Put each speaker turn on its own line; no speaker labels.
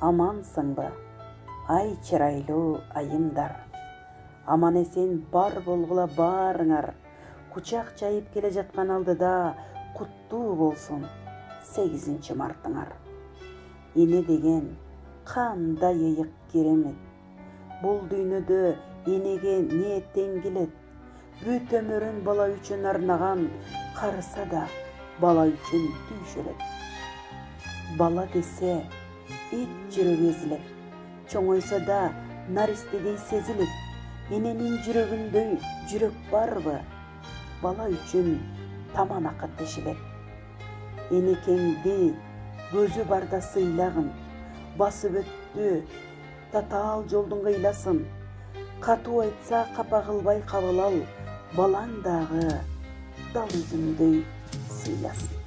амансыңбы, ай чырайлуу айымдар? Аман эсен бар болгула баарыңар. Кучак жайып келе жаткан алдыда куттуу болсун 8 мартыңар. Эне деген кандай ыйык керемет. Бул дүйнөдө энеге не тең келет? Бүт өмүрүн бала үчүн арнаган, карыса да бала үчүн түйшөлөт. Бала десе эт жүрөк эзилет, чоңойсо да наристедей сезилет. Эненин жүрөгүндөй жүрөк барбы? Бала үчүн таман акыт тешилет. Энекеңди көзү барда сыйлагын, басып өттү татаал жолдун кыйласын. Катуу айтса капа кылбай кабыл ал, балаң дагы дал өзүңдөй сыйласын.